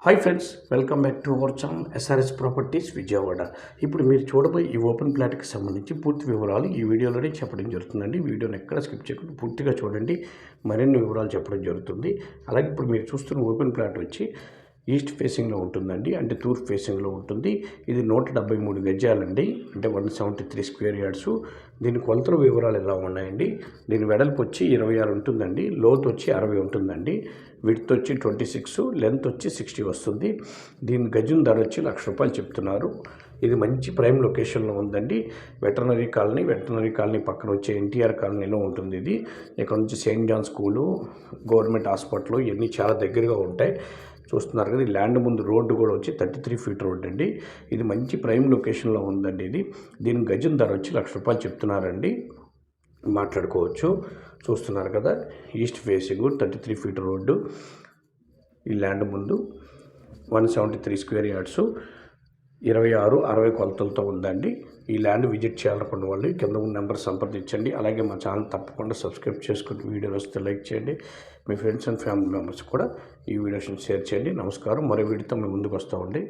Hi friends, welcome back to our channel SRS Properties Vijayawada. ఇప్పుడు మీరు చూడబోయే ఈ ఓపెన్ ప్లాట్కి సంబంధించి పూర్తి వివరాలు ఈ వీడియోలోనే చెప్పడం జరుగుతుందండి. వీడియోని ఎక్కడ స్కిప్ చేయకుండా పూర్తిగా చూడండి, మరిన్ని వివరాలు చెప్పడం జరుగుతుంది. అలాగే ఇప్పుడు మీరు చూస్తున్న ఓపెన్ ప్లాట్ వచ్చి ఈస్ట్ ఫేసింగ్లో ఉంటుందండి, అంటే తూర్పు ఫేసింగ్లో ఉంటుంది. ఇది 173 గజాలండి, అంటే 173 స్క్వేర్ యార్డ్స్. దీని కొలతల వివరాలు ఎలా ఉన్నాయండి. దీని వెడల్పు వచ్చి 26 ఉంటుందండి, లోతు వచ్చి 60 ఉంటుందండి, విడ్త్ వచ్చి 26, లెంత్ వచ్చి 60 వస్తుంది. దీని గజం ధర వచ్చి ₹1,00,000 చెప్తున్నారు. ఇది మంచి ప్రైమ్ లొకేషన్లో ఉందండి. వెటర్నరీ కాలనీ పక్కన వచ్చే ఎన్టీఆర్ కాలనీలో ఉంటుంది. ఇది ఇక్కడ నుంచి Saint John school, government hospital ఇవన్నీ చాలా దగ్గరగా ఉంటాయి. చూస్తున్నారు కదా, ఈ ల్యాండ్ ముందు రోడ్డు కూడా వచ్చి 33 ఫీట్ రోడ్ అండి. ఇది మంచి ప్రైమ్ లొకేషన్లో ఉందండి. దీని గజం ధర వచ్చి ₹1,00,000 చెప్తున్నారండి, మాట్లాడుకోవచ్చు. చూస్తున్నారు కదా, ఈస్ట్ ఫేసింగ్ 33 ఫీట్ రోడ్డు, ఈ ల్యాండ్ ముందు 173 స్క్వేర్ యార్డ్స్, 26, 60 కొలతలతో ఉందండి. ఈ ల్యాండ్ విజిట్ చేయాలనుకున్న వాళ్ళు కింద ఉన్న నెంబర్ సంప్రదించండి. అలాగే మా ఛానల్ తప్పకుండా సబ్స్క్రైబ్ చేసుకుని వీడియోలు వస్తే లైక్ చేయండి. మీ ఫ్రెండ్స్ అండ్ ఫ్యామిలీ మెంబర్స్ కూడా ఈ వీడియోస్ని షేర్ చేయండి. నమస్కారం. మరో వీడియోతో మేము ముందుకు వస్తామండి.